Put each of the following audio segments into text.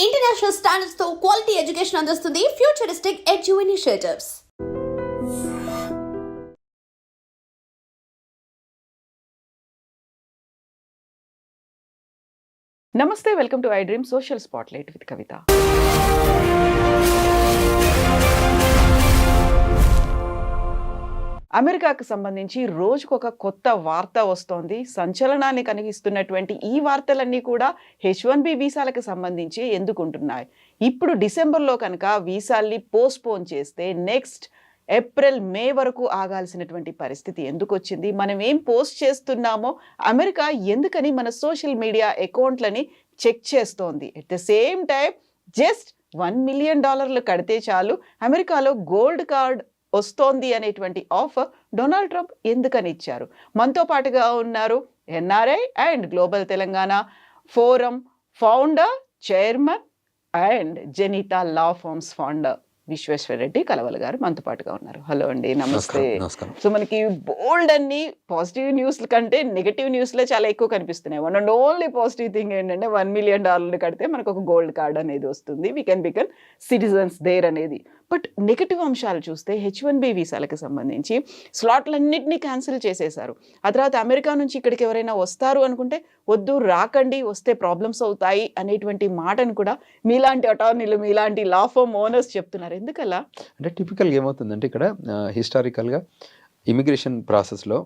International standards తో quality education అందిస్తుంది futuristic edu initiatives. నమస్తే, welcome to I dream social spotlight with Kavitha. అమెరికాకు సంబంధించి రోజుకొక కొత్త వార్త వస్తోంది. సంచలనాన్ని కలిగిస్తున్నటువంటి ఈ వార్తలన్నీ కూడా H1B వీసాలకు సంబంధించి ఎందుకుంటున్నాయి. ఇప్పుడు డిసెంబర్లో కనుక వీసాల్ని పోస్ట్పోన్ చేస్తే నెక్స్ట్ ఏప్రిల్ మే వరకు ఆగాల్సినటువంటి పరిస్థితి ఎందుకు వచ్చింది. మనం ఏం పోస్ట్ చేస్తున్నామో అమెరికా ఎందుకని మన సోషల్ మీడియా అకౌంట్లని చెక్ చేస్తోంది. At the same time just $1 million కడితే చాలు అమెరికాలో గోల్డ్ కార్డ్ వస్తోంది అనేటువంటి ఆఫర్ డొనాల్డ్ ట్రంప్ ఎందుకని ఇచ్చారు. మనతో పాటుగా ఉన్నారు NRI and global Telangana forum founder, chairman and జెనిటా లా ఫార్మ్స్ ఫౌండర్ విశ్వేశ్వరరెడ్డి కలవల్ గారు మనతో పాటుగా ఉన్నారు. హలో అండి, నమస్తే. సో మనకి బోల్డ్ అన్ని పాజిటివ్ న్యూస్ల కంటే నెగటివ్ న్యూస్లే చాలా ఎక్కువ కనిపిస్తున్నాయి. One and only positive thing ఏంటంటే $1 మిలియన్ కడితే మనకు ఒక గోల్డ్ కార్డ్ అనేది వస్తుంది, we can become citizens there అనేది. బట్ నెగటివ్ అంశాలు చూస్తే H1B వీసాలకు సంబంధించి స్లాట్లన్నింటినీ క్యాన్సిల్ చేసేశారు. ఆ తర్వాత అమెరికా నుంచి ఇక్కడికి ఎవరైనా వస్తారు అనుకుంటే వద్దు, రాకండి, వస్తే ప్రాబ్లమ్స్ అవుతాయి అనేటువంటి మాటను కూడా మీలాంటి అటార్నీలు, మీలాంటి లా ఫర్మ్ ఓనర్స్ చెప్తున్నారు. ఎందుకలా అంటే టిపికల్గా ఏమవుతుందంటే ఇక్కడ హిస్టారికల్గా ఇమిగ్రేషన్ ప్రాసెస్లో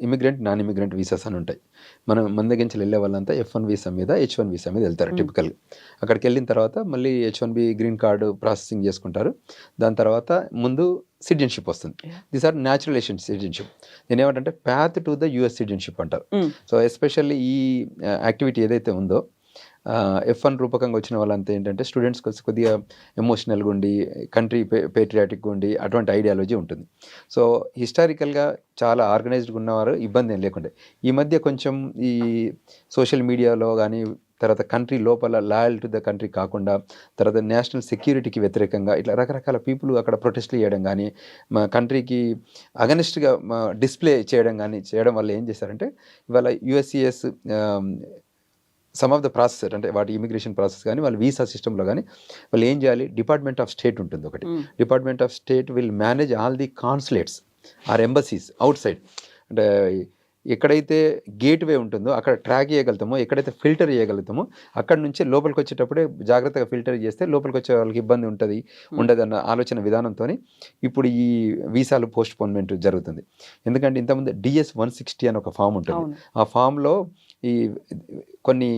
ఇమిగ్రెంట్, నాన్ ఇమిగ్రెంట్ వీసాస్ అని ఉంటాయి. మన దగ్గర నుంచి వెళ్ళే వాళ్ళంతా F1 వీసా మీద, H1 వీసా మీద వెళ్తారు టిపికల్గా. అక్కడికి వెళ్ళిన తర్వాత మళ్ళీ H1B గ్రీన్ కార్డు ప్రాసెసింగ్ చేసుకుంటారు. దాని తర్వాత ముందు సిటిజన్షిప్ వస్తుంది. These are naturalisation citizenship. నేను ఏమంటే path to the US citizenship అంటారు. సో ఎస్పెషల్లీ ఈ యాక్టివిటీ ఏదైతే ఉందో F1 రూపకంగా వచ్చిన వాళ్ళంతా ఏంటంటే స్టూడెంట్స్ కొద్దిగా ఎమోషనల్గా ఉండి, కంట్రీ పేట్రియాటిక్గా ఉండి అటువంటి ఐడియాలజీ ఉంటుంది. సో హిస్టారికల్గా చాలా ఆర్గనైజ్డ్గా ఉన్నవారు ఇబ్బంది ఏం లేకుండే. ఈ మధ్య కొంచెం ఈ సోషల్ మీడియాలో కానీ, తర్వాత కంట్రీ లోపల లాయల్ టు ద కంట్రీ కాకుండా, తర్వాత నేషనల్ సెక్యూరిటీకి వ్యతిరేకంగా ఇట్లా రకరకాల పీపుల్ అక్కడ ప్రొటెస్ట్లు చేయడం కానీ, మా కంట్రీకి అగనిస్ట్గా డిస్ప్లే చేయడం కానీ చేయడం వల్ల ఏం చేశారంటే ఇవాళ USCIS some of the process అంటే వాటి ఇమిగ్రేషన్ ప్రాసెస్ కానీ, వాళ్ళ వీసా సిస్టంలో కానీ వాళ్ళు ఏం చేయాలి, డిపార్ట్మెంట్ ఆఫ్ స్టేట్ ఉంటుంది ఒకటి. Department of state will manage all the consulates or embassies outside. అంటే ఎక్కడైతే గేట్వే ఉంటుందో అక్కడ ట్రాక్ చేయగలుగుతామో, ఎక్కడైతే ఫిల్టర్ చేయగలుగుతామో అక్కడ నుంచి లోపలికి వచ్చేటప్పుడే జాగ్రత్తగా ఫిల్టర్ చేస్తే లోపలికి వచ్చే వాళ్ళకి ఇబ్బంది ఉండదు అన్న ఆలోచన విధానంతో ఇప్పుడు ఈ వీసాలు పోస్ట్పోన్మెంట్ జరుగుతుంది. ఎందుకంటే ఇంతకుముందు DS 160 అని ఒక ఫామ్ ఉంటుంది. ఆ ఫామ్లో ఈ కొన్ని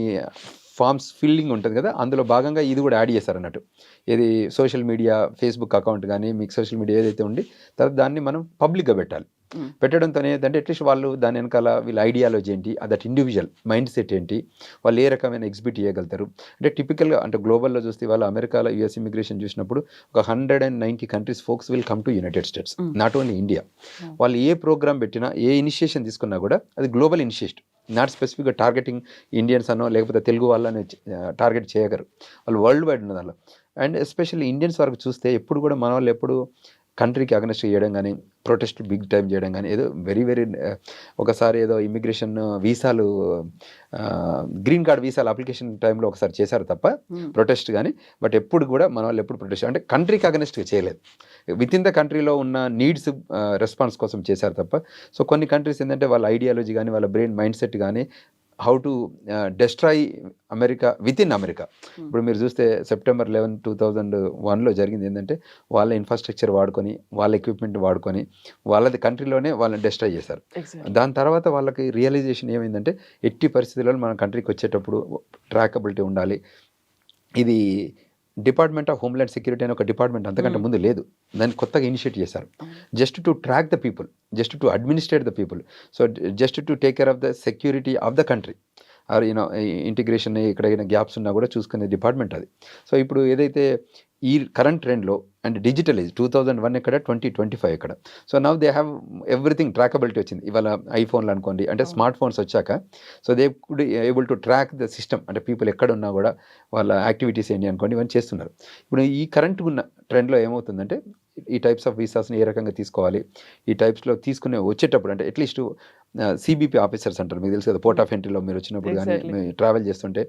ఫామ్స్ ఫిల్లింగ్ ఉంటుంది కదా, అందులో భాగంగా ఇది కూడా యాడ్ చేశారు అన్నట్టు. ఇది సోషల్ మీడియా, ఫేస్బుక్ అకౌంట్ కానీ, మీకు సోషల్ మీడియా ఏదైతే ఉండి తర్వాత దాన్ని మనం పబ్లిక్గా పెట్టాలి. పెట్టడంతో ఏంటంటే అట్లీస్ట్ వాళ్ళు దాని వెనకాల వీళ్ళ ఐడియాలజీ ఏంటి, దట్ ఇండివిజువల్ మైండ్ సెట్ ఏంటి, వాళ్ళు ఏ రకమైన ఎగ్జిబిట్ చేయగలుగుతారు. అంటే టిపికల్గా అంటే గ్లోబల్లో చూస్తే వాళ్ళు అమెరికాలో US ఇమిగ్రేషన్ చూసినప్పుడు ఒక 190 countries folks will come to United States, not only India. వాళ్ళు ఏ ప్రోగ్రామ్ పెట్టినా, ఏ ఇనిషియేషన్ తీసుకున్నా కూడా అది గ్లోబల్ ఇనిషియేషన్, నాట్ స్పెసిఫిక్గా టార్గెటింగ్ ఇండియన్స్ అనో లేకపోతే తెలుగు వాళ్ళని టార్గెట్ చేయగలరు. వాళ్ళు వరల్డ్ వైడ్ ఉన్న దానిలో. అండ్ ఎస్పెషల్లీ ఇండియన్స్ వరకు చూస్తే ఎప్పుడు కూడా మన వాళ్ళు ఎప్పుడు కంట్రీకి అగనెస్ట్ చేయడం కానీ, ప్రొటెస్ట్ బిగ్ టైం చేయడం కానీ, ఏదో వెరీ ఒకసారి ఏదో ఇమిగ్రేషన్ వీసాలు గ్రీన్ కార్డ్ వీసాలు అప్లికేషన్ టైంలో ఒకసారి చేశారు తప్ప ప్రొటెస్ట్ కానీ, బట్ ఎప్పుడు కూడా మన వాళ్ళు ఎప్పుడు ప్రొటెస్ట్ అంటే కంట్రీకి అగనెస్ట్గా చేయలేదు. విత్ ఇన్ ద కంట్రీలో ఉన్న నీడ్స్ రెస్పాన్స్ కోసం చేశారు తప్ప. సో కొన్ని కంట్రీస్ ఏంటంటే వాళ్ళ ఐడియాలజీ కానీ, వాళ్ళ బ్రెయిన్ మైండ్ సెట్ కానీ how to destroy America with in America. ఇప్పుడు మీరు చూస్తే సెప్టెంబర్ 11, 2001లో జరిగింది ఏంటంటే వాళ్ళ ఇన్ఫ్రాస్ట్రక్చర్ వాడుకొని, వాళ్ళ ఎక్విప్మెంట్ వాడుకొని వాళ్ళది కంట్రీలోనే వాళ్ళని డెస్ట్రాయ్ చేశారు. దాని తర్వాత వాళ్ళకి రియలైజేషన్ ఏమైందంటే ఎట్టి పరిస్థితుల్లో మన కంట్రీకి వచ్చేటప్పుడు ట్రాకబిలిటీ ఉండాలి. ఇది డిపార్ట్మెంట్ ఆఫ్ హోమ్ల్యాండ్ సెక్యూరిటీ అనే ఒక డిపార్ట్మెంట్ అంతకంటే ముందు లేదు, దాన్ని కొత్తగా ఇనిషియేట్ చేశారు. Just to track the people, just to administrate the people, so just to take care of the security of the country or integration ఎక్కడైనా గ్యాప్స్ ఉన్నా కూడా చూసుకునే డిపార్ట్మెంట్ అది. సో ఇప్పుడు ఏదైతే ఈ కరెంట్ ట్రెండ్లో అండ్ డిజిటల్ ఏజ్ 2001 ఎక్కడ, 2025 ఎక్కడ. So now they have everything traceability వచ్చింది. ఇవాళ ఐఫోన్లు అనుకోండి, అంటే స్మార్ట్ ఫోన్స్ వచ్చాక so they could able to track the system, అంటే పీపుల్ ఎక్కడ ఉన్నా కూడా వాళ్ళ యాక్టివిటీస్ ఏంటి అనుకోండి, ఇవన్నీ చేస్తున్నారు. ఇప్పుడు ఈ కరెంట్ ఉన్న ట్రెండ్లో ఏమవుతుందంటే ఈ టైప్స్ ఆఫ్ వీసాస్ని ఏ రకంగా తీసుకోవాలి, ఈ టైప్స్లో తీసుకునే వచ్చేటప్పుడు అంటే అట్లీస్ట్ సిబిపి ఆఫీసర్స్ అంటారు, మీకు తెలుసు కదా, పోర్ట్ ఆఫ్ ఎంట్రీలో మీరు వచ్చినప్పుడు కానీ Exactly. ట్రావెల్ చేస్తుంటే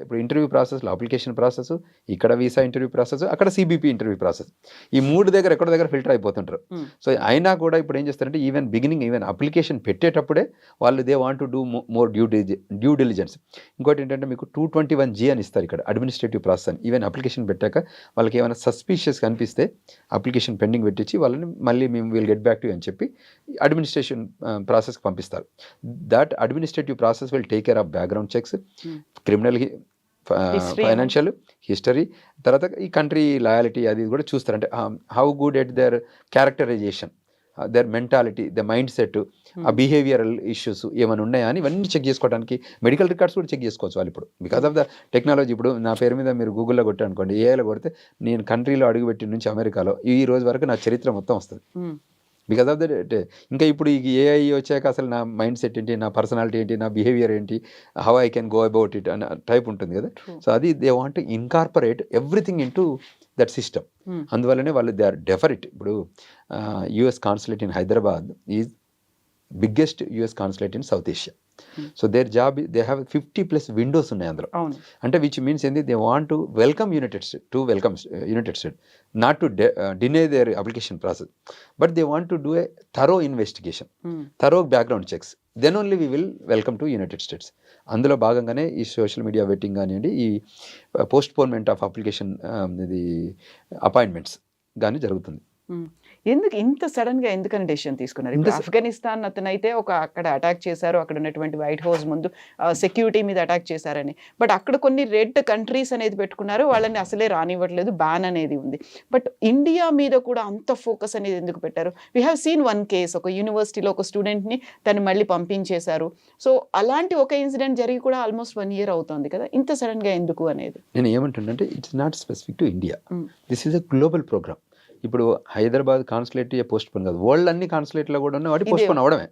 ఇప్పుడు ఇంటర్వ్యూ ప్రాసెస్లో అప్లికేషన్ ప్రాసెస్, ఇక్కడ వీసా ఇంటర్వ్యూ ప్రాసెస్, అక్కడ సిబిపి ఇంటర్వ్యూ ప్రాసెస్, ఈ మూడు దగ్గర ఎక్కడ దగ్గర ఫిల్టర్ అయిపోతుంటారు. సో అయినా కూడా ఇప్పుడు ఏం చేస్తారంటే ఈవెన్ అప్లికేషన్ పెట్టేటప్పుడే వాళ్ళు they want to do more due diligence. ఇంకోటి ఏంటంటే మీకు 221G అని ఇస్తారు ఇక్కడ, అడ్మినిస్ట్రేటివ్ ప్రాసెస్ అని. ఈవెన్ అప్లికేషన్ పెట్టాక వాళ్ళకి ఏమైనా సస్పీషియస్ కనిపిస్తే అప్లికేషన్ పెండింగ్ పెట్టించి వాళ్ళని మళ్ళీ మేము విల్ గెట్ బ్యాక్ టు అని చెప్పి అడ్మినిస్ట్రేషన్ ప్రాసెస్కి పంపిస్తారు. That administrative process will take care of background checks, criminal, financial history, తర్వాత ఈ కంట్రీ లాయాలిటీ అది కూడా చూస్తారు. అంటే how good at their characterisation, their mentality, the mindset, ఆ బిహేవియరల్ ఇష్యూస్ ఏమైనా ఉన్నాయా అని ఇవన్నీ చెక్ చేసుకోవడానికి మెడికల్ రికార్డ్స్ కూడా చెక్ చేసుకోవచ్చు వాళ్ళు ఇప్పుడు, బికాస్ ఆఫ్ ద టెక్నాలజీ. ఇప్పుడు నా పేరు మీద మీరు గూగుల్లో కొట్టారనుకోండి, ఏఐలో కొడితే నేను కంట్రీలో అడుగుపెట్టిన నుంచి అమెరికాలో ఈ రోజు వరకు నా చరిత్ర మొత్తం వస్తుంది. Because of that. ఇంకా ఇప్పుడు ఈ ఏఐ వచ్చాక అసలు నా మైండ్ సెట్ ఏంటి, నా పర్సనాలిటీ ఏంటి, నా బిహేవియర్ ఏంటి, how I can go about it అనే టైప్ ఉంటుంది కదా. సో అది they want to incorporate everything in to that system. అందువల్లనే వాళ్ళు దే ఆర్ డెఫరిట్. ఇప్పుడు US consulate in Hyderabad is biggest US consulate in south Asia. So their job they have 50+ Windows ఉన్నాయి అందులో. అంటే విచ్ మీన్స్ ఏంది, they want to welcome United state, to welcome United state, not to డినే their application process, but they want to do a thorough investigation, thorough background checks, then only we will welcome to United States. అందులో భాగంగానే ఈ social media vetting కానివ్వండి, ఈ postponement of application ఇది appointments కానీ జరుగుతుంది. ఎందుకు ఇంత సడన్ గా ఎందుకని డెసిషన్ తీసుకున్నారు? ఇప్పుడు ఆఫ్ఘనిస్తాన్ అతనైతే అక్కడ అటాక్ చేశారు, అక్కడ ఉన్నటువంటి వైట్ హౌస్ ముందు సెక్యూరిటీ మీద అటాక్ చేశారని, బట్ అక్కడ కొన్ని రెడ్ కంట్రీస్ అనేది పెట్టుకున్నారు, వాళ్ళని అసలే రానివ్వట్లేదు, బ్యాన్ అనేది ఉంది. బట్ ఇండియా మీద కూడా అంత ఫోకస్ అనేది ఎందుకు పెట్టారు? We have seen one case, ఒక యూనివర్సిటీలో ఒక స్టూడెంట్ని తను మళ్ళీ పంపించేశారు. సో అలాంటి ఒక ఇన్సిడెంట్ జరిగి కూడా ఆల్మోస్ట్ 1 year అవుతుంది కదా, ఇంత సడన్ గా ఎందుకు అనేది? నేను ఏమంటున్నానంటే it's not specific to India, this is a global programme. ఇప్పుడు హైదరాబాద్ కాన్సులేట్ పోస్ట్ పోన్ కాదు, వరల్డ్ అన్ని కాన్సులేట్లో కూడా ఉన్న వాటి పోస్ట్ పోన్ అవడమే.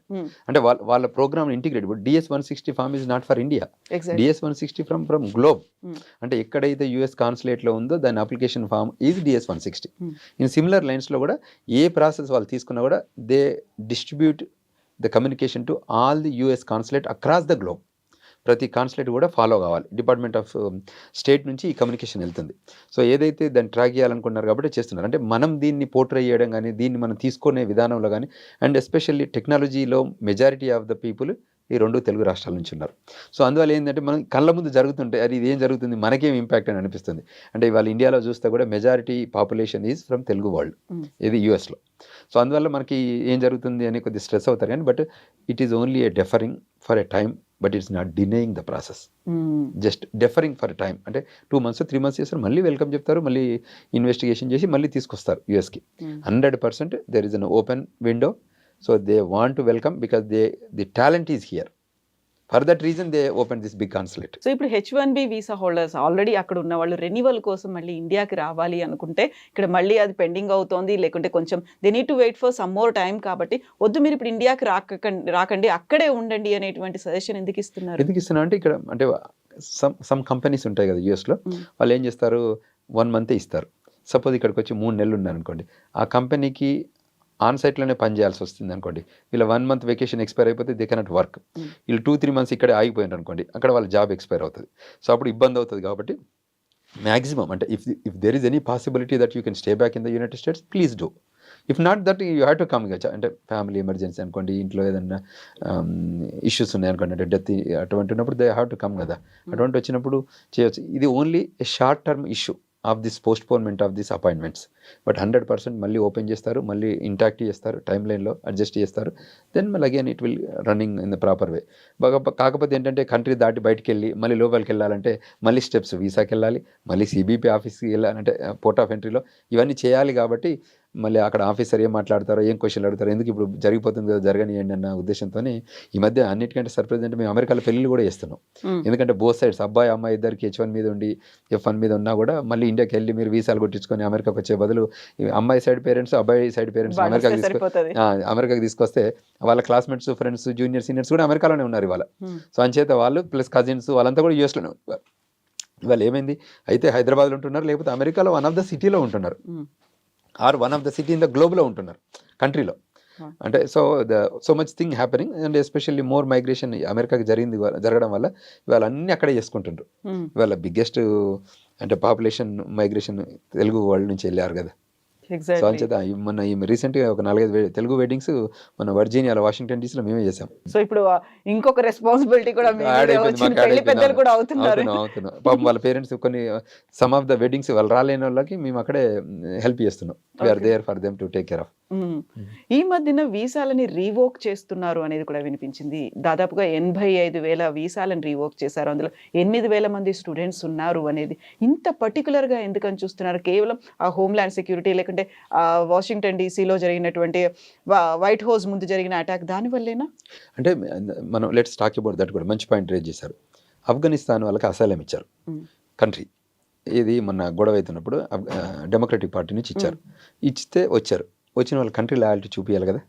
అంటే వాళ్ళ ప్రోగ్రామ్ ఇంటిగ్రేట్. ఇప్పుడు DS-160 form is not for India, DS-160 from globe. అంటే ఎక్కడైతే యుఎస్ కాన్సులేట్లో ఉందో దాని application form is DS-160. In similar లైన్స్లో కూడా ఏ ప్రాసెస్ వాళ్ళు తీసుకున్నా కూడా they distribute the communication to all the US consulate across the globe. ప్రతి కాన్సులేట్ కూడా ఫాలో కావాలి, డిపార్ట్మెంట్ ఆఫ్ స్టేట్ నుంచి ఈ కమ్యూనికేషన్ వెళ్తుంది. సో ఏదైతే దాన్ని ట్రాక్ చేయాలనుకున్నారు కాబట్టి చేస్తున్నారు. అంటే మనం దీన్ని పోర్ట్రే చేయడం కానీ, దీన్ని మనం తీసుకునే విధానంలో కానీ, అండ్ ఎస్పెషల్లీ టెక్నాలజీలో మెజారిటీ ఆఫ్ ద పీపుల్ ఈ 2 తెలుగు రాష్ట్రాల నుంచి ఉన్నారు. సో అందువల్ల ఏంటంటే మనం కళ్ళ ముందు జరుగుతుంటే అది ఇది ఏం జరుగుతుంది, మనకేం ఇంపాక్ట్ అని అనిపిస్తుంది. అంటే ఇవాళ ఇండియాలో చూస్తే కూడా majority population is from Telugu world, ఇది యూఎస్లో. సో అందువల్ల మనకి ఏం జరుగుతుంది అని కొద్దిగా స్ట్రెస్ అవుతారు కానీ, but it is only a deferring for a time, but it's not denying the process, just deferring for time. అంటే 2 months 3 months చేస్తారు, మళ్ళీ వెల్కమ్ చెప్తారు, మళ్ళీ ఇన్వెస్టిగేషన్ చేసి మళ్ళీ తీసుకొస్తారు యూఎస్కి. 100% there is an open window. So they want to welcome because the talent is here. For that reason they open this big consulate. So ఇప్పుడు H-1B వీసా హోల్డర్స్ ఆల్రెడీ అక్కడ ఉన్న వాళ్ళు రెన్యువల్ కోసం మళ్ళీ ఇండియాకి రావాలి అనుకుంటే ఇక్కడ మళ్ళీ అది పెండింగ్ అవుతోంది, లేకుంటే కొంచెం they need to wait for some more time, కాబట్టి వద్దు మీరు ఇప్పుడు ఇండియాకి రాకండి, అక్కడే ఉండండి అనేటువంటి సజెషన్ ఎందుకు ఇస్తున్నారు? ఎందుకు ఇస్తున్నా అంటే ఇక్కడ అంటే సమ్ కంపెనీస్ ఉంటాయి కదా యూఎస్లో, వాళ్ళు ఏం చేస్తారు 1 month ఇస్తారు. సపోజ్ ఇక్కడికి వచ్చి 3 నెలలు ఉన్నారనుకోండి, ఆ కంపెనీకి ఆన్ సైట్లోనే పని చేయాల్సి వస్తుంది అనుకోండి, వీళ్ళ 1 month వెకేషన్ ఎక్స్పైర్ అయిపోతే దే కెనాట్ వర్క్. వీళ్ళు 2-3 months ఇక్కడే ఆగిపోయినారు అనుకోండి, అక్కడ వాళ్ళ జాబ్ ఎక్స్పైర్ అవుతుంది. సో అప్పుడు ఇబ్బంది అవుతుంది. కాబట్టి మ్యాక్సిమం అంటే if there is any possibility that you can stay back in the United states, please do. If not that you have to come. అంటే ఫ్యామిలీ ఎమర్జెన్సీ అనుకోండి, ఇంట్లో ఏదైనా ఇష్యూస్ ఉన్నాయి అనుకోండి, అంటే డెత్ అటువంటి ఉన్నప్పుడు దే హ్యావ్ టు కమ్ కదా. అటువంటి వచ్చినప్పుడు చేయొచ్చు. ఇది only A short term issue of this postponement of this appointments. But 100% మళ్ళీ ఓపెన్ చేస్తారు, మళ్ళీ ఇంటాక్ట్ చేస్తారు, టైం లైన్లో అడ్జస్ట్ చేస్తారు, దెన్ మళ్ళీ again it will running in the proper way. కాకపోతే ఏంటంటే కంట్రీ దాటి బయటకు వెళ్ళి మళ్ళీ లోపలికి వెళ్ళాలంటే మళ్ళీ స్టెప్స్, వీసాకి వెళ్ళాలి, మళ్ళీ సిబిపి ఆఫీస్కి వెళ్ళాలంటే పోర్ట్ ఆఫ్ ఎంట్రీలో ఇవన్నీ చేయాలి. కాబట్టి మళ్ళీ అక్కడ ఆఫీసర్ ఏం మాట్లాడతారో, ఏం క్వశ్చన్లు అడుగుతారో, ఎందుకు ఇప్పుడు జరిగిపోతుంది కదా జరగనియండి అన్న ఉద్దేశంతో ఈ మధ్య అన్నిటికంటే సర్ప్రైజ్ అంటే మేము అమెరికాలో పెళ్ళిళ్ళు కూడా చేస్తున్నాం. ఎందుకంటే బోత్ సైడ్స్ అబ్బాయి అమ్మాయి ఇద్దరికి H-1 మీద ఉండి F-1 మీద ఉన్నా కూడా మళ్ళీ ఇండియాకి వెళ్ళి మీరు వీసాలు కొట్టించుకొని అమెరికాకి వచ్చే బదులు అమ్మాయి సైడ్ పేరెంట్స్ అబ్బాయి సైడ్ పేరెంట్స్ అమెరికాకి తీసుకొస్తే వాళ్ళ క్లాస్మేట్స్, ఫ్రెండ్స్, జూనియర్, సీనియర్స్ కూడా అమెరికాలోనే ఉన్నారు ఇవాళ. సో అంచేత వాళ్ళు ప్లస్ కజిన్స్ వాళ్ళంతా కూడా యూఎస్లోనే ఉన్నారు. ఇవాళ ఏమైంది, అయితే హైదరాబాద్లో ఉంటున్నారు, లేకపోతే అమెరికాలో 1 of the సిటీలో ఉంటున్నారు, or 1 of the city in the గ్లోబ్లో ఉంటున్నారు, కంట్రీలో. అంటే so much thing happening and especially more migration అమెరికాకి జరగడం వల్ల ఇవాళ అన్ని అక్కడే చేసుకుంటుండ్రు. ఇవాళ బిగ్గెస్ట్ అంటే పాపులేషన్ మైగ్రేషన్ తెలుగు వరల్డ్ నుంచి వెళ్ళారు కదా. So exactly. అంచేత మొన్న ఈ రీసెంట్గా ఒక 4-5 తెలుగు వెడ్డింగ్స్ మన వర్జీనియాలో వాషింగ్టన్ డీసీలో మేమే చేసాం. సో ఇప్పుడు ఇంకొక రెస్పాన్సిబిలిటీ కూడా మీ యాడ్ మీదే అయిపోయింది, వచ్చింది. మాకు యాడ్ పెళ్లి పెద్దలు అయిపోయింది. కూడా అవుతున్నారు. అవుతున్నాం. పాపం వాళ్ళ పేరెంట్స్ కొన్ని సమ్ ఆఫ్ ద వెడ్డింగ్స్ వాళ్ళు రాలేని వాళ్ళకి మేము అక్కడే హెల్ప్ చేస్తున్నాం. We're there for them to take care of. ఈ మధ్యన వీసాలని రీవోక్ చేస్తున్నారు అనేది కూడా వినిపించింది. దాదాపుగా 85,000 వీసాలను రీవోక్ చేశారు. అందులో 8,000 మంది స్టూడెంట్స్ ఉన్నారు అనేది. ఇంత పర్టికులర్గా ఎందుకని చూస్తున్నారు? కేవలం ఆ హోమ్ల్యాండ్ సెక్యూరిటీ లేకుంటే వాషింగ్టన్ డీసీలో జరిగినటువంటి వైట్ హౌస్ ముందు జరిగిన అటాక్ దానివల్లేనా? అంటే మనం లెట్స్ టాక్ అబౌట్ దట్ కూడా మంచి పాయింట్ రేజ్ చేశారు. ఆఫ్ఘనిస్తాన్ వాళ్ళకి అసైలం ఇచ్చారు కంట్రీ. ఇది మొన్న గొడవ అవుతున్నప్పుడు డెమోక్రటిక్ పార్టీ నుంచి ఇచ్చారు. ఇచ్చితే వచ్చిన వాళ్ళ కంట్రీ లాయాలిటీ చూపించాలి కదా.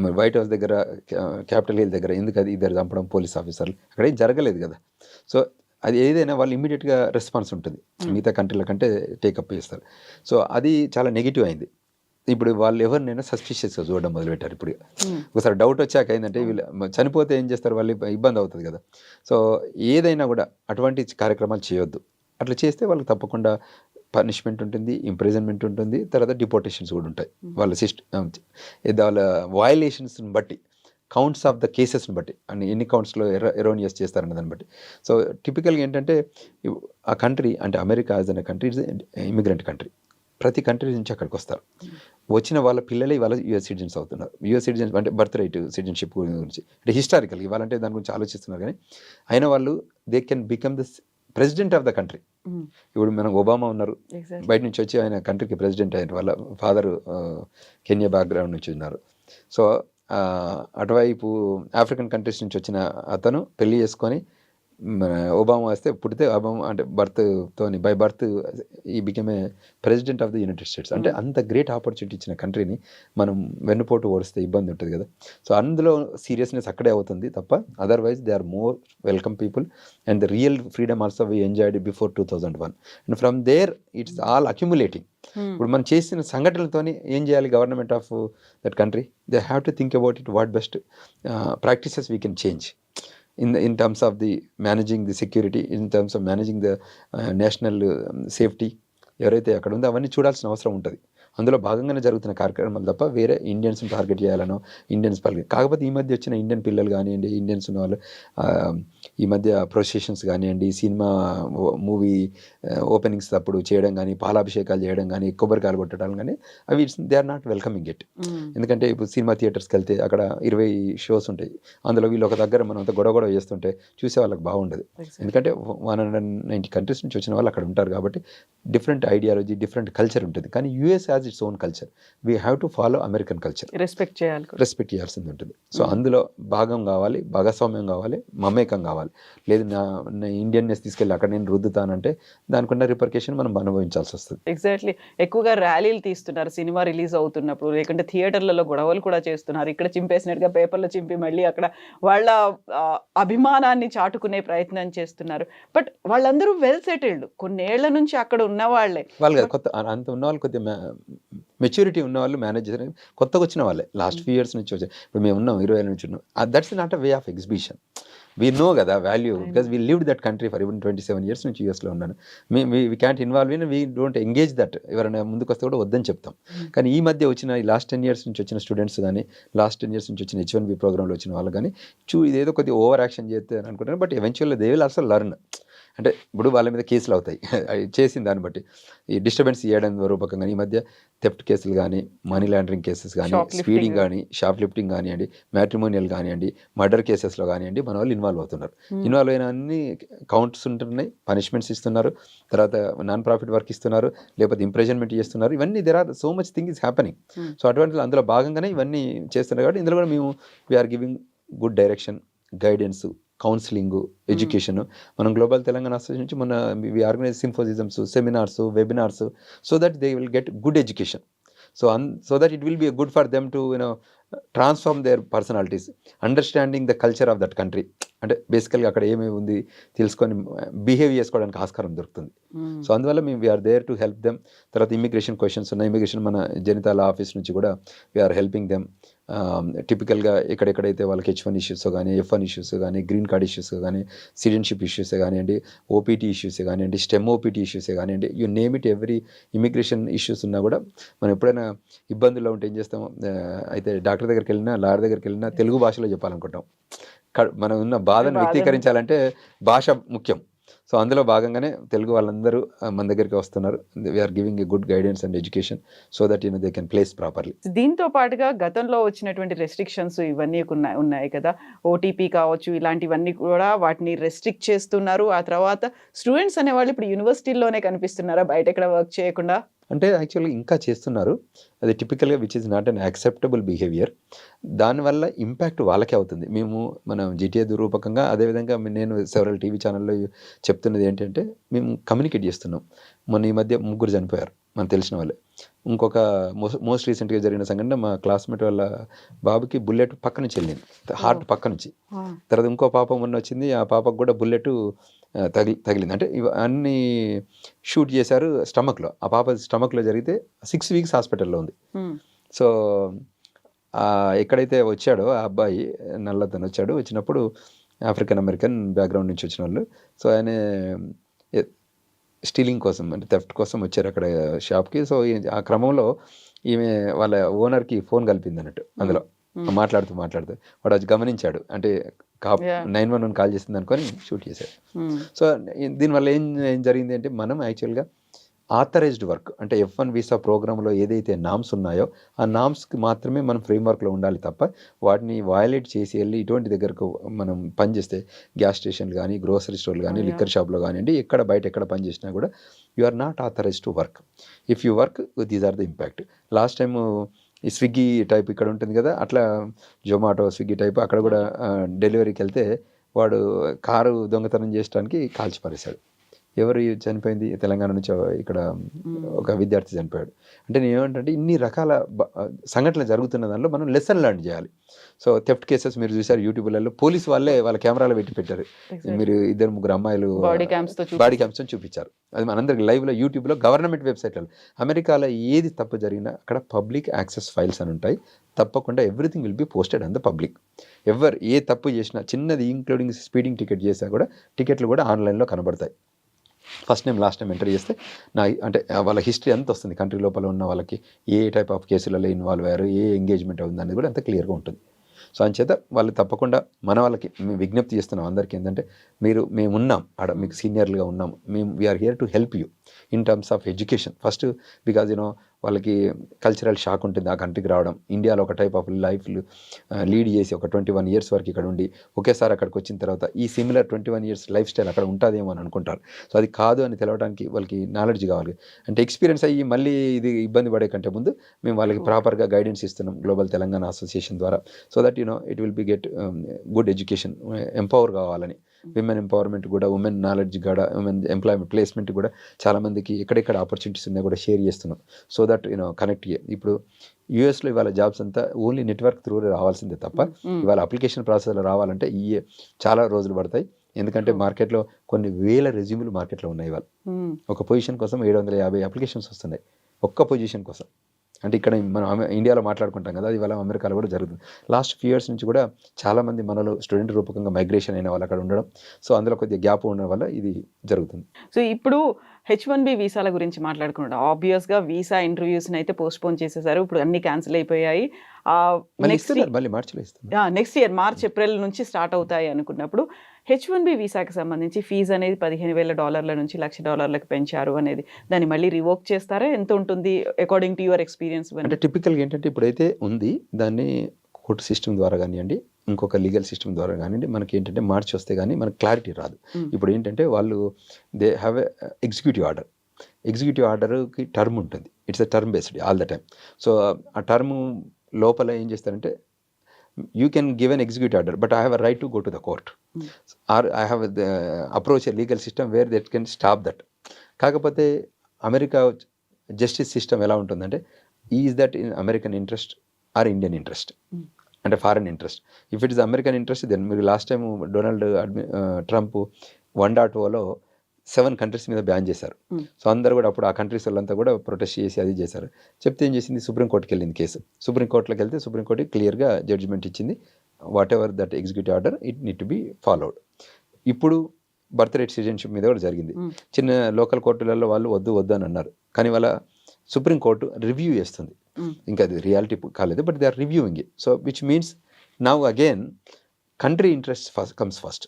మరి వైట్ హౌస్ దగ్గర క్యాపిటల్ హిల్ దగ్గర ఎందుకు అది ఇద్దరు చంపడం పోలీస్ ఆఫీసర్లు అక్కడ ఏం జరగలేదు కదా. సో అది ఏదైనా వాళ్ళు ఇమీడియట్గా రెస్పాన్స్ ఉంటుంది, మిగతా కంట్రీల కంటే టేకప్ చేస్తారు. సో అది చాలా నెగిటివ్ అయింది. ఇప్పుడు వాళ్ళు ఎవరినైనా సస్పిషియస్గా చూడడం మొదలుపెట్టారు. ఇప్పుడు ఒకసారి డౌట్ వచ్చాక ఏంటంటే వీళ్ళు చనిపోతే ఏం చేస్తారు, వాళ్ళు ఇబ్బంది అవుతుంది కదా. సో ఏదైనా కూడా అటువంటి కార్యక్రమాలు చేయొద్దు. అట్లా చేస్తే వాళ్ళకి తప్పకుండా పనిష్మెంట్ ఉంటుంది, ఇంప్రిజన్మెంట్ ఉంటుంది, తర్వాత డిపోర్టేషన్స్ కూడా ఉంటాయి. వాళ్ళ వాళ్ళ వయలేషన్స్ని బట్టి, కౌంట్స్ ఆఫ్ ద కేసెస్ని బట్టి, అండ్ ఎన్ని కౌంట్స్లో ఎరోనియస్ చేస్తారన్న దాన్ని బట్టి. సో టిపికల్గా ఏంటంటే ఆ కంట్రీ అంటే అమెరికా యాజ్ అనే కంట్రీ ఇట్స్ ఇమిగ్రెంట్ కంట్రీ. ప్రతి కంట్రీ నుంచి అక్కడికి వస్తారు. వచ్చిన వాళ్ళ పిల్లలే ఇవాళ యూఎస్ సిటిజన్స్ అవుతున్నారు. యూఎస్ సిటిజన్స్ అంటే బర్త్ రైట్ సిటిజన్షిప్ గురించి అంటే హిస్టారికల్ ఇవ్వాలంటే దాని గురించి ఆలోచిస్తున్నారు. కానీ అయిన వాళ్ళు they can become the president of the country. ఇప్పుడు మనం ఒబామా ఉన్నారు, బయట నుంచి వచ్చి ఆయన కంట్రీకి ప్రెసిడెంట్ అయిన వాళ్ళ ఫాదర్ కెన్యా బ్యాక్గ్రౌండ్ నుంచి ఉన్నారు. సో అటువైపు ఆఫ్రికన్ కంట్రీస్ నుంచి వచ్చిన అతను పెళ్లి చేసుకొని ఒబామా వస్తే పుడితే ఒబామా అంటే by birth he became a president of the United States. అంటే అంత గ్రేట్ ఆపర్చునిటీ ఇచ్చిన కంట్రీని మనం వెన్నుపోటు ఓడిస్తే ఇబ్బంది ఉంటుంది కదా. సో అందులో సీరియస్నెస్ అక్కడే అవుతుంది తప్ప otherwise they are more welcome people and the real freedom also we enjoyed before 2001 and from there it's all accumulating. ఇప్పుడు మనం చేసిన సంఘటనలతో ఏం చేయాలి government of that country? They have to think about it what best practices we can change in terms of the managing the security, in terms of managing the national safety. ఎవరైతే అక్కడ ఉందో అవన్నీ చూడాల్సిన అవసరం ఉంటుంది. అందులో భాగంగానే జరుగుతున్న కార్యక్రమాలు తప్ప వేరే ఇండియన్స్ని టార్గెట్ చేయాలనో ఇండియన్స్ కాకపోతే ఈ మధ్య వచ్చిన ఇండియన్ పిల్లలు కానివ్వండి, ఇండియన్స్ ఉన్న వాళ్ళు ఈ మధ్య ప్రొసెషన్స్ కానివ్వండి, సినిమా మూవీ ఓపెనింగ్స్ అప్పుడు చేయడం కానీ, పాలాభిషేకాలు చేయడం కానీ, కొబ్బరికాయలు కొట్టడం కానీ అవి they are not welcoming it. ఎందుకంటే ఇప్పుడు సినిమా థియేటర్స్కి వెళ్తే అక్కడ 20 షోస్ ఉంటాయి. అందులో వీళ్ళు ఒక దగ్గర మనం అంతా గొడవ చేస్తుంటే చూసే వాళ్ళకి బాగుండదు. ఎందుకంటే 190 కంట్రీస్ నుంచి వచ్చిన వాళ్ళు అక్కడ ఉంటారు కాబట్టి డిఫరెంట్ ఐడియాలజీ, డిఫరెంట్ కల్చర్ ఉంటుంది. కానీ US has its own culture. We have to follow American culture. Respect చేయాల్సింది ఉంటుంది. సో అందులో భాగం కావాలి, భాగస్వామ్యం కావాలి, మమేకం కావాలి. లేదు నా ఇండియన్నెస్ తీసుకెళ్ళి అక్కడ నేను రుద్దుతానంటే దానికి ఉన్న రిపర్కేషన్ మనం అనుభవించాల్సి వస్తుంది. ఎగ్జాక్ట్లీ. ఎక్కువగా ర్యాలీలు తీస్తున్నారు సినిమా రిలీజ్ అవుతున్నప్పుడు, లేకుంటే థియేటర్లలో గొడవలు కూడా చేస్తున్నారు. ఇక్కడ చింపేసినట్టుగా పేపర్లో చింపి మళ్ళీ అక్కడ వాళ్ళ అభిమానాన్ని చాటుకునే ప్రయత్నం చేస్తున్నారు. బట్ వాళ్ళందరూ వెల్ సెటిల్డ్, కొన్నేళ్ల నుంచి అక్కడ ఉన్న వాళ్ళే. వాళ్ళు కొత్త అంత ఉన్న వాళ్ళు కొద్దిగా మెచ్యూరిటీ ఉన్న వాళ్ళు మేనేజ్ చేశారు. కొత్తగా వచ్చిన వాళ్ళే లాస్ట్ ఫ్యూ ఇయర్స్ నుంచి వచ్చారు. ఇప్పుడు మేము ఉన్నాం 20 ఏళ్ళ నుంచి ఉన్నాం. That's not a way of exhibition. We know కదా value because we lived that country for even 27 years నుంచి యూఎస్లో ఉన్నాను. We can't involve in, we don't engage that. ఎవరైనా ముందుకు వస్తే కూడా వద్దని చెప్తాం. కానీ ఈ మధ్య వచ్చిన ఈ లాస్ట్ 10 years నుంచి వచ్చిన స్టూడెంట్స్ కానీ, లాస్ట్ 10 years నుంచి వచ్చిన H1B ప్రోగ్రాంలో వచ్చిన వాళ్ళు కానీ ఇదేదో కొద్దిగా ఓవర్ యాక్షన్ చేస్తే అనుకుంటాను. But eventually they will also learn. అంటే ఇప్పుడు వాళ్ళ మీద కేసులు అవుతాయి చేసిన దాన్ని బట్టి, ఈ డిస్టర్బెన్స్ చేయడం రూపకంగా. ఈ మధ్య థెఫ్ట్ కేసులు కానీ, మనీ లాండరింగ్ కేసెస్ కానీ, స్పీడింగ్ కానీ, షాప్ లిఫ్టింగ్ కానివ్వండి, మ్యాట్రిమోనియల్ కానివ్వండి, మర్డర్ కేసెస్లో కానివ్వండి మన వాళ్ళు ఇన్వాల్వ్ అవుతున్నారు. ఇన్వాల్వ్ అయిన అన్ని కౌంట్స్ ఉంటున్నాయి, పనిష్మెంట్స్ ఇస్తున్నారు, తర్వాత నాన్ ప్రాఫిట్ వర్క్ ఇస్తున్నారు, లేకపోతే ఇంప్రెజన్మెంట్ చేస్తున్నారు. ఇవన్నీ there are so much thing is happening. So అటువంటి అందులో భాగంగా ఇవన్నీ చేస్తున్నారు. కాబట్టి ఇందులో కూడా మేము we are giving good direction, guidance, counselling, education. మనం గ్లోబల్ తెలంగాణ అసోసియేషన్ నుంచి మన we organise symposiums, seminars, webinars, so that they will get good education. So that it will be good for them to transform their personalities, understanding the culture of that country. అంటే బేసికల్గా అక్కడ ఏమేమి ఉంది తెలుసుకొని behave చేసుకోవడానికి ఆస్కారం దొరుకుతుంది. So అందువల్ల మేము we're there to help them. తర్వాత ఇమిగ్రేషన్ క్వశ్చన్స్ ఉన్నాయి. ఇమిగ్రేషన్ మన జనితాల ఆఫీస్ నుంచి కూడా వీఆర్ హెల్పింగ్ దెమ్. టిపికల్గా ఎక్కడెక్కడైతే వాళ్ళకి H1 ఇష్యూస్ కానీ, F1 ఇష్యూస్ కానీ, గ్రీన్ కార్డ్ ఇష్యూస్ కానివ్వండి, సిటిజన్షిప్ ఇష్యూస్ కానివ్వండి, ఓపీటీ ఇష్యూస్ కానివ్వండి, స్టెమ్ ఓపీటీ ఇష్యూస్ కానివ్వండి, you name it, every immigration issues ఉన్నా కూడా మనం ఎప్పుడైనా ఇబ్బందుల్లో ఉంటే ఏం చేస్తాం, అయితే డాక్టర్ దగ్గరికి వెళ్ళినా, లాయర్ దగ్గరికి వెళ్ళినా తెలుగు భాషలో చెప్పాలనుకుంటాం. మనం ఉన్న బాధను వ్యక్తీకరించాలంటే భాష ముఖ్యం. సో అందులో భాగంగానే తెలుగు వాళ్ళందరూ మన దగ్గరికి వస్తున్నారు. We're giving a good guidance and education so that they can place properly. దీంతో పాటుగా గతంలో వచ్చినటువంటి రెస్ట్రిక్షన్స్ ఇవన్నీ ఉన్నాయి కదా, ఓటీపీ కావచ్చు, ఇలాంటివన్నీ కూడా వాటిని రెస్ట్రిక్ట్ చేస్తున్నారు. ఆ తర్వాత స్టూడెంట్స్ అనేవాళ్ళు ఇప్పుడు యూనివర్సిటీల్లోనే కనిపిస్తున్నారా, బయట ఎక్కడ వర్క్ చేయకుండా? అంటే యాక్చువల్గా ఇంకా చేస్తున్నారు. అది టిపికల్గా which is not unacceptable behaviour. దానివల్ల ఇంపాక్ట్ వాళ్ళకే అవుతుంది. మేము మనం జీటీఏ రూపకంగా, అదేవిధంగా నేను సెవరల్ టీవీ ఛానల్లో చెప్తున్నది ఏంటంటే, మేము కమ్యూనికేట్ చేస్తున్నాం. మొన్న ఈ మధ్య 3 చనిపోయారు మనకు తెలిసిన వాళ్ళే. ఇంకొక మోస్ట్ రీసెంట్గా జరిగిన సంఘటన, మా క్లాస్మేట్ వాళ్ళ బాబుకి బుల్లెట్ పక్క నుంచి వెళ్ళింది, హార్ట్ పక్క నుంచి. తర్వాత ఇంకో పాప మొన్న వచ్చింది, ఆ పాపకు కూడా బుల్లెట్ తగిలింది. అంటే అన్ని షూట్ చేశారు స్టమక్లో. ఆ పాప స్టమక్లో జరిగితే 6 వీక్స్ హాస్పిటల్లో ఉంది. సో ఎక్కడైతే వచ్చాడో ఆ అబ్బాయి, నల్లతను వచ్చాడు, వచ్చినప్పుడు ఆఫ్రికన్ అమెరికన్ బ్యాక్గ్రౌండ్ నుంచి వచ్చిన వాళ్ళు. సో ఆయన స్టీలింగ్ కోసం, అంటే థెఫ్ట్ కోసం వచ్చారు అక్కడ షాప్కి. సో ఆ క్రమంలో ఈమె వాళ్ళ ఓనర్కి ఫోన్ కలిపింది అన్నట్టు. అందులో మాట్లాడుతూ వాడు అది గమనించాడు. అంటే 911 కాల్ చేసింది అనుకొని షూట్ చేశాడు. సో దీనివల్ల ఏం జరిగింది అంటే, మనం యాక్చువల్గా ఆథరైజ్డ్ వర్క్, అంటే F1 వీసా ప్రోగ్రాంలో ఏదైతే నామ్స్ ఉన్నాయో ఆ నామ్స్కి మాత్రమే మనం ఫ్రేమ్వర్క్లో ఉండాలి తప్ప, వాటిని వయలేట్ చేసి వెళ్ళి ఇటువంటి దగ్గరకు మనం పనిచేస్తే, గ్యాస్ స్టేషన్లు కానీ, గ్రోసరీ స్టోర్లు కానీ, లిక్కర్ షాప్లో కానివ్వండి, ఎక్కడ పని చేసినా కూడా you are not authorised to work. If you work, these are the impact. Last time ఈ స్విగ్గీ టైప్ ఇక్కడ ఉంటుంది కదా, అట్లా జొమాటో, స్విగ్గీ టైప్ అక్కడ కూడా డెలివరీకి వెళ్తే వాడు కారు దొంగతనం చేయడానికి కాల్చి పారేశాడు. ఎవరు చనిపోయింది? తెలంగాణ నుంచి ఇక్కడ ఒక విద్యార్థి చనిపోయాడు. అంటే నేను ఏమంటే, ఇన్ని రకాల సంఘటనలు జరుగుతున్న దానిలో మనం లెసన్ లెర్న్ చేయాలి. సో థెఫ్ట్ కేసెస్ మీరు చూసారు యూట్యూబ్లలో, పోలీస్ వాళ్ళే వాళ్ళ కెమెరాలో పెట్టారు. మీరు 2-3 అమ్మాయిలు బాడీ క్యామ్స్తో చూపించారు. అది మనందరికి లైవ్లో యూట్యూబ్లో, గవర్నమెంట్ వెబ్సైట్లలో. అమెరికాలో ఏది తప్పు జరిగినా అక్కడ పబ్లిక్ యాక్సెస్ ఫైల్స్ అని ఉంటాయి. తప్పకుండా everything will be posted on the public. ఎవరు ఏ తప్పు చేసినా, చిన్నది ఇంక్లూడింగ్ స్పీడింగ్ టికెట్ చేసినా కూడా టికెట్లు కూడా ఆన్లైన్లో కనబడతాయి. First name last time enter చేస్తే అంటే వాళ్ళ హిస్టరీ అంత వస్తుంది. కంట్రీ లోపల ఉన్న వాళ్ళకి ఏ టైప్ ఆఫ్ కేసులలో ఇన్వాల్వ్ అయ్యారు, ఏ ఎంగేజ్మెంట్ అవుతుంది అనేది కూడా అంత క్లియర్గా ఉంటుంది. సో అంచేత వాళ్ళు తప్పకుండా మన వాళ్ళకి మేము విజ్ఞప్తి చేస్తున్నాం అందరికీ ఏంటంటే, మేము ఉన్నాం ఆడ, మీకు సీనియర్లుగా ఉన్నాం, we're here to help you in terms of education first. Because వాళ్ళకి కల్చరల్ షాక్ ఉంటుంది ఆ కంట్రీకి రావడం. ఇండియాలో ఒక టైప్ ఆఫ్ లైఫ్ లీడ్ చేసి ఒక 21 years వరకు ఇక్కడ ఉండి ఒకేసారి అక్కడికి వచ్చిన తర్వాత ఈ సిమిలర్ 21 years లైఫ్ స్టైల్ అక్కడ ఉంటుందేమో అని అనుకుంటారు. సో అది కాదు అని తెలవడానికి వాళ్ళకి నాలెడ్జ్ కావాలి. అంటే ఎక్స్పీరియన్స్ అయ్యి మళ్ళీ ఇది ఇబ్బంది పడే కంటే ముందు మేము వాళ్ళకి ప్రాపర్గా గైడెన్స్ ఇస్తున్నాం గ్లోబల్ తెలంగాణ అసోసియేషన్ ద్వారా. So that it will B get good education, empower కావాలని. విమెన్ ఎంపవర్మెంట్ కూడా, ఉమెన్ నాలెడ్జ్ కూడా, ఉమెన్ ఎంప్లాయ్మెంట్ ప్లేస్మెంట్ కూడా చాలామందికి ఎక్కడెక్కడ ఆపర్చునిటీస్ ఉన్నాయి కూడా షేర్ చేస్తున్నాం. So that connect. ఇప్పుడు యూఎస్లో ఇవాళ జాబ్స్ అంతా ఓన్లీ నెట్వర్క్ త్రూ రావాల్సిందే తప్ప ఇవాళ అప్లికేషన్ ప్రాసెస్లో రావాలంటే చాలా రోజులు పడతాయి. ఎందుకంటే మార్కెట్లో కొన్ని వేల రెజ్యూములు మార్కెట్లో ఉన్నాయి. ఇవాళ ఒక పొజిషన్ కోసం 750 అప్లికేషన్స్ వస్తున్నాయి, ఒక్క పొజిషన్ కోసం. అంటే ఇక్కడ మనం ఇండియాలో మాట్లాడుకుంటాం కదా, అది ఇవాళ అమెరికాలో కూడా జరుగుతుంది. లాస్ట్ ఫ్యూ ఇయర్స్ నుంచి కూడా చాలామంది మనలో స్టూడెంట్ రూపకంగా మైగ్రేషన్ అయిన వాళ్ళు అక్కడ ఉండడం, సో అందులో కొద్దిగా గ్యాప్ ఉండడం వల్ల ఇది జరుగుతుంది. సో ఇప్పుడు H1B వీసాల గురించి మాట్లాడుకుంటాం. ఆబ్వియస్గా వీసా ఇంటర్వ్యూస్ని అయితే పోస్ట్పోన్ చేసేసారు, ఇప్పుడు అన్ని క్యాన్సిల్ అయిపోయాయి. నెక్స్ట్ ఇయర్ మార్చ్ ఏప్రిల్ నుంచి స్టార్ట్ అవుతాయి అనుకున్నప్పుడు H1B వీసాకి సంబంధించి ఫీజు అనేది $15,000 నుంచి $1,00,000 పెంచారు అనేది, దాన్ని మళ్ళీ రివోక్ చేస్తారా? ఎంత ఉంటుంది అకార్డింగ్ టు యువర్ ఎక్స్పీరియన్స్? అంటే టిపికల్గా ఏంటంటే ఇప్పుడైతే ఉంది, దాన్ని కోర్టు సిస్టమ్ ద్వారా కానివ్వండి, ఇంకొక లీగల్ సిస్టమ్ ద్వారా కానివ్వండి, మనకి ఏంటంటే మార్చి వస్తే కానీ మనకు క్లారిటీ రాదు. ఇప్పుడు ఏంటంటే వాళ్ళు దే హ్యావ్ ఎ ఎగ్జిక్యూటివ్ ఆర్డర్కి టర్మ్ ఉంటుంది. It's a term based all the time. So ఆ టర్మ్ లోపల ఏం చేస్తారంటే, you can give an executive order but I have a right to go to the court or I have approach a legal system where that can stop that. కాకపోతే America justice system ఎలా ఉంటుందంటే, is that in American interest or Indian interest, అంటే foreign interest. If it is American interest then మీరు last time Donald Trump 1.0లో 7 countries మీద ban చేశారు. So అందరూ కూడా అప్పుడు ఆ కంట్రీస్ వాళ్ళంతా కూడా ప్రొటెస్ట్ చేసి అది చేశారు. చెప్తే ఏం చేసింది, సుప్రీంకోర్టుకి వెళ్ళింది కేసు. సుప్రీంకోర్టులోకి వెళ్తే సుప్రీంకోర్టు క్లియర్గా జడ్జిమెంట్ ఇచ్చింది, what ever that executive order it need to be followed. ఇప్పుడు బర్త్ రైట్ సిటిజన్షిప్ మీద కూడా జరిగింది. చిన్న లోకల్ కోర్టులలో వాళ్ళు వద్దు అని అన్నారు, కానీ వాళ్ళ సుప్రీంకోర్టు రివ్యూ చేస్తుంది. ఇంకా అది రియాలిటీ కాలేదు, but they are reviewing it. So which means now again country interest comes first,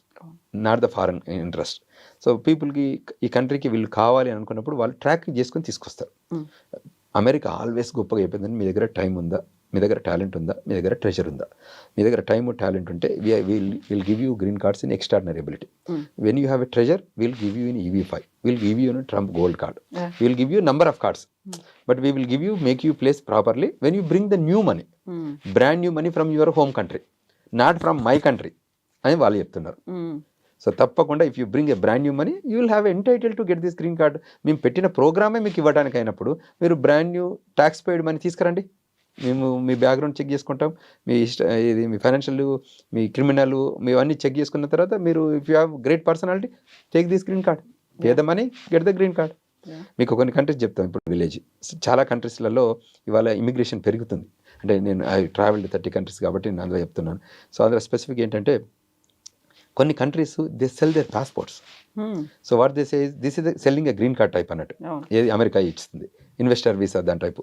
not the foreign interest. So పీపుల్కి ఈ కంట్రీకి వీళ్ళు కావాలి అని అనుకున్నప్పుడు వాళ్ళు ట్రాక్ చేసుకొని తీసుకొస్తారు. అమెరికా ఆల్వేస్ గొప్పగా అయిపోయిందని, మీ దగ్గర టైం ఉందా, మీ దగ్గర టాలెంట్ ఉందా, మీ దగ్గర ట్రెజర్ ఉందా. మీ దగ్గర టైమ్ టాలెంట్ ఉంటే will give you green cards in extraordinary ability. When you have a treasure will give you in EB5, will give you in Trump gold card, will give you number of cards, but we will give you make you place properly when you bring the new money, brand new money from your home country, not from my country అని వాళ్ళు చెప్తున్నారు. So తప్పకుండా if you bring a brand new money you will have entitle to get this green card. మేము పెట్టిన ప్రోగ్రామే మీకు ఇవ్వడానికి అయినప్పుడు మీరు brand new tax paid money తీసుకురండి, మేము మీ బ్యాక్గ్రౌండ్ చెక్ చేసుకుంటాం, మీ ఇది మీ ఫైనాన్షియల్, మీ క్రిమినల్, మీ అన్నీ చెక్ చేసుకున్న తర్వాత మీరు if you have great personality take this green card, pay the money, get the green card. మీకు కొన్ని కంట్రీస్ చెప్తాం. ఇప్పుడు విలేజ్ చాలా కంట్రీస్లలో ఇవాళ ఇమిగ్రేషన్ పెరుగుతుంది. అంటే నేను ఐ ట్రావెల్డ్ 30 కంట్రీస్ కాబట్టి నేను అందులో చెప్తున్నాను. సో అందులో స్పెసిఫిక్ ఏంటంటే కొన్ని countries they sell their passports. So what they say this is selling a green card type అన్నట్టు. ఏది అమెరికా ఇస్తుంది, ఇన్వెస్టర్ వీసా దాని టైపు.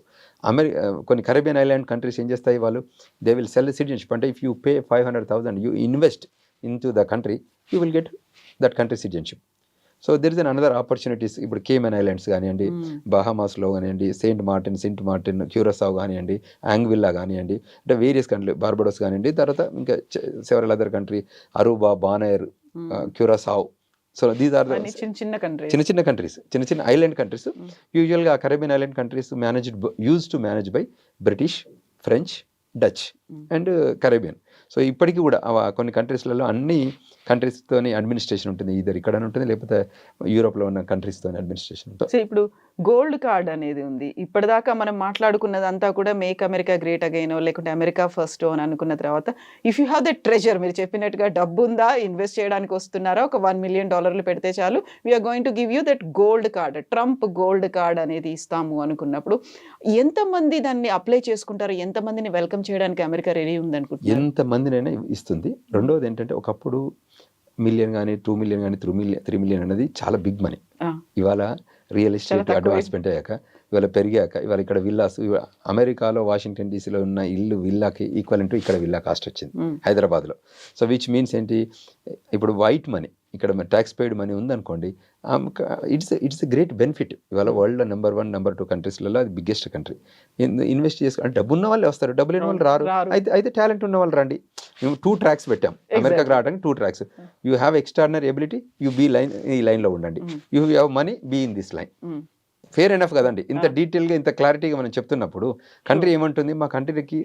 కొన్ని కరేబియన్ ఐలాండ్ కంట్రీస్ ఏం చేస్తాయి, వాళ్ళు దే విల్ సెల్ సిటిజన్షిప్. అంటే if you pay 500,000 you invest in to the country you will get that country citizenship. So there is an another opportunities. ఇప్పుడు Cayman Islands కానివ్వండి, బహామాస్లో కానివ్వండి, Saint Martin, క్యూరసావ్ కానివ్వండి, Anguilla కానివ్వండి, అంటే వేరియస్ కంట్రీ, బార్బడోస్ కానివ్వండి, తర్వాత ఇంకా several other country, Aruba, Bonaire, Curacao. So these are the చిన్న కంట్రీస్, చిన్న ఐలాండ్ కంట్రీస్. యూజువల్గా Caribbean island countries use to manage by British, French, Dutch and Caribbean. So ఇప్పటికీ కూడా కొన్ని కంట్రీస్లలో అన్ని కంట్రీస్తోని అడ్మినిస్ట్రేషన్ ఉంటుంది, ఇద్దరు ఇక్కడ ఉంటుంది, లేకపోతే యూరోప్లో ఉన్న కంట్రీస్తో అడ్మినిస్ట్రేషన్ ఉంటుంది. సో ఇప్పుడు గోల్డ్ కార్డ్ అనేది ఉంది. ఇప్పటిదాకా మనం మాట్లాడుకున్నదంతా కూడా మేక్ అమెరికా గ్రేట్ అగైన్, లేకుంటే అమెరికా ఫస్ట్ అని అనుకున్న తర్వాత if you have the treasure, మీరు చెప్పినట్టుగా డబ్బు ఉందా, ఇన్వెస్ట్ చేయడానికి వస్తున్నారా, ఒక $1 million పెడితే చాలు, we're going to give you that gold card, Trump gold card అనేది ఇస్తాము అనుకున్నప్పుడు ఎంతమంది దాన్ని అప్లై చేసుకుంటారు, ఎంతమందిని వెల్కమ్ చేయడానికి అమెరికా రెడీ ఉంది అనుకుంటున్నారు? ఎంతమందినైనా ఇస్తుంది. రెండవది ఏంటంటే ఒకప్పుడు $1 million కానీ, $2 million కానీ, $3 million అనేది చాలా బిగ్ మనీ. ఇవాళ రియల్ ఎస్టేట్ అడ్వాన్స్మెంట్ అయ్యాక, ఇవాళ పెరిగాక, ఇవాళ ఇక్కడ విల్లాస్, అమెరికాలో వాషింగ్టన్ డీసీలో ఉన్న విల్లాకి ఈక్వలెంట్ ఇక్కడ విల్లా కాస్ట్ వచ్చింది హైదరాబాద్లో. సో విచ్ మీన్స్ ఏంటి, ఇప్పుడు వైట్ మనీ ఇక్కడ ట్యాక్స్ పెయిడ్ మనీ ఉందనుకోండి, ఇట్స్ ఎ గ్రేట్ బెనిఫిట్. ఇవాళ వరల్డ్లో నెంబర్ 1, నెంబర్ 2 కంట్రీస్లలో అది బిగ్గెస్ట్ కంట్రీ. ఇన్వెస్ట్ చేసుకుంటే డబ్బు ఉన్న వాళ్ళే వస్తారు, డబ్బు లేని వాళ్ళు రారు. అయితే టాలెంట్ ఉన్న వాళ్ళు రండి. మేము 2 tracks పెట్టాం అమెరికాకి రావడానికి. 2 tracks. You have extraordinary ability, you be ఈ లైన్లో ఉండండి. You have money, be in this line. Fair enough కదండి. ఇంత డీటెయిల్గా, ఇంత క్లారిటీగా మనం చెప్తున్నప్పుడు కంట్రీ ఏమంటుంది, మా కంట్రీకి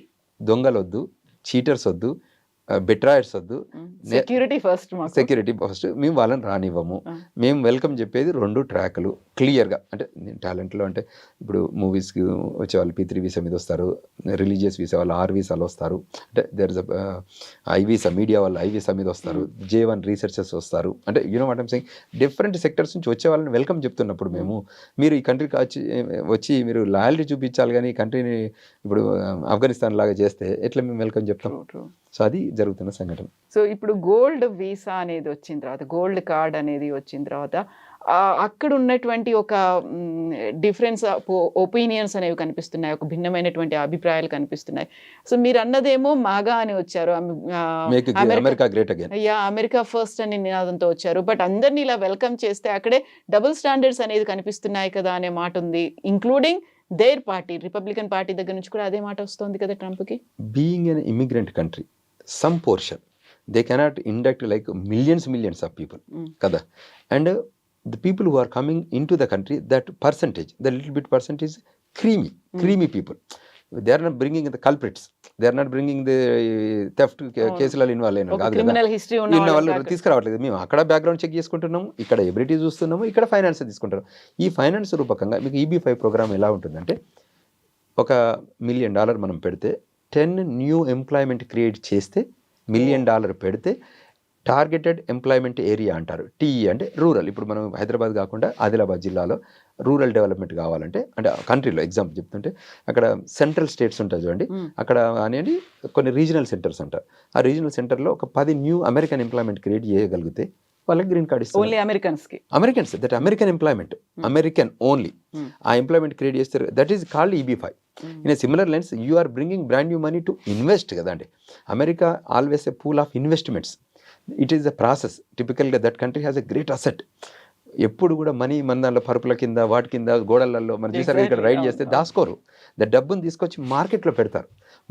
దొంగలు వద్దు, చీటర్స్ వద్దు, బెట్రాయర్స్ వద్దు, సెక్యూరిటీ ఫస్ట్, మేము వాళ్ళని రానివ్వము. మేము వెల్కమ్ చెప్పేది 2 ట్రాక్లు క్లియర్గా. అంటే నేను టాలెంట్లో అంటే ఇప్పుడు మూవీస్కి వచ్చే వాళ్ళు P3 వీసా మీద వస్తారు, రిలీజియస్ వీసా వాళ్ళు R వీసాలు వస్తారు, అంటే there is I visa, media వాళ్ళు I వీసా మీద వస్తారు, J1 రీసెర్చర్స్ వస్తారు. అంటే you know what I'm saying, different sectors నుంచి వచ్చే వాళ్ళని వెల్కమ్ చెప్తున్నప్పుడు మీరు ఈ కంట్రీకి వచ్చి మీరు లాయల్టీ చూపించాలి, కానీ ఈ కంట్రీని ఇప్పుడు ఆఫ్ఘనిస్తాన్ లాగా చేస్తే ఎట్లా మేము వెల్కమ్ చెప్తాం? సో అది జరుగుతున్న సంఘటన. సో ఇప్పుడు గోల్డ్ వీసా అనేది వచ్చిన తర్వాత, గోల్డ్ కార్డ్ అనేది వచ్చిన తర్వాత అక్కడ ఉన్నటువంటి ఒక డిఫరెన్స్ ఒపీనియన్స్ అనేవి కనిపిస్తున్నాయి, ఒక భిన్నమైనటువంటి అభిప్రాయాలు కనిపిస్తున్నాయి. సో మీరు అన్నదేమో మాగా అని వచ్చారు, అమెరికా ఫస్ట్ అని నినాదంతో వచ్చారు, బట్ అందరినీ ఇలా వెల్కమ్ చేస్తే అక్కడే డబుల్ స్టాండర్డ్స్ అనేది కనిపిస్తున్నాయి కదా అనే మాట ఉంది. Including their party, Republican party దగ్గర నుంచి కూడా అదే మాట వస్తుంది కదా ట్రంప్కి. Being an immigrant country, some portion they cannot induct like millions of people kada, and the people who are coming into the country, that percentage, the little bit percentage, creamy people, they are not bringing the culprits, they are not bringing the theft కేసులలో involve అయిన కాదు, criminal history ఉన్న వాళ్ళు తీసుకురావట్లేదు. మేము అక్కడ background check చేసుకుంటున్నాము, ఇక్కడ ability చూస్తున్నాము, ఇక్కడ ఫైనాన్స్ తీసుకుంటారు. ఈ ఫైనాన్స్ రూపకంగా మీకు EB5 ప్రోగ్రామ్ ఎలా ఉంటుందంటే, ఒక $1 million మనం పెడితే 10 న్యూ ఎంప్లాయ్మెంట్ క్రియేట్ చేస్తే $1 million పెడితే టార్గెటెడ్ ఎంప్లాయ్మెంట్ ఏరియా అంటారు. టీఈ అంటే రూరల్. ఇప్పుడు మనం హైదరాబాద్ కాకుండా ఆదిలాబాద్ జిల్లాలో రూరల్ డెవలప్మెంట్ కావాలంటే, అంటే కంట్రీలో ఎగ్జాంపుల్ చెప్తుంటే, అక్కడ సెంట్రల్ స్టేట్స్ ఉంటాయి చూడండి, అక్కడ అనేది కొన్ని రీజనల్ సెంటర్స్ అంటారు. ఆ రీజనల్ సెంటర్లో ఒక 10 న్యూ అమెరికన్ ఎంప్లాయ్మెంట్ క్రియేట్ చేయగలిగితే వాళ్ళకి గ్రీన్ కార్డ్ ఇస్తారు. Only Americans, that American employment, American only. ఆ ఎంప్లాయ్మెంట్ క్రియేట్ చేస్తారు. That is called EB-5. In a similar lines you are bringing brand new money to invest కదా అండి. America always a pool of investments. It is the process. టిపికల్గా that country has a great asset. ఎప్పుడు కూడా money మన దాంట్లో పరుపుల కింద, వాటి కింద, గోడలలో మనం చూసారు ఇక్కడ రైడ్ చేస్తే దాచుకోరు. ద డబ్బుని తీసుకొచ్చి మార్కెట్లో పెడతారు,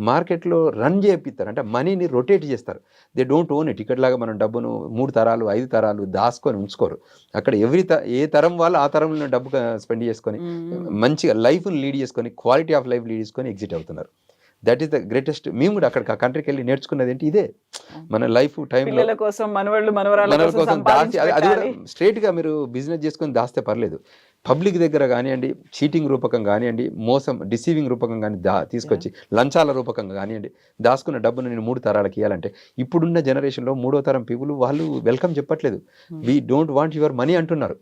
మార్కెట్లో రన్ చేపిస్తారు, అంటే మనీని రొటేట్ చేస్తారు. They don't own it. ఇక్కడలాగా మనం డబ్బును 3 తరాలు 5 తరాలు దాచుకొని ఉంచుకోరు. అక్కడ ఏ తరం వాళ్ళు ఆ తరంలో డబ్బు స్పెండ్ చేసుకొని మంచిగా లైఫ్ని లీడ్ చేసుకొని, క్వాలిటీ ఆఫ్ లైఫ్ లీడ్ చేసుకొని ఎగ్జిట్ అవుతున్నారు. That is the greatest. మేము కూడా అక్కడికి ఆ కంట్రీకి వెళ్ళి నేర్చుకున్నది ఏంటి ఇదే. మన లైఫ్ టైంలో కోసం మనవరాళ్ళ కోసం దాచి, అది కూడా స్ట్రైట్గా మీరు బిజినెస్ చేసుకొని దాస్తే పర్లేదు. పబ్లిక్ దగ్గర కానివ్వండి, చీటింగ్ రూపకం కానివ్వండి, మోసం డిసీవింగ్ రూపకం కానీ తీసుకొచ్చి లంచాల రూపకంగా కానివ్వండి దాచుకున్న డబ్బును నేను 3 తరాలకి ఇవ్వాలంటే, ఇప్పుడున్న జనరేషన్లో 3వ తరం పీపుల్ వాళ్ళు వెల్కమ్ చెప్పట్లేదు. We don't want your money అంటున్నారు.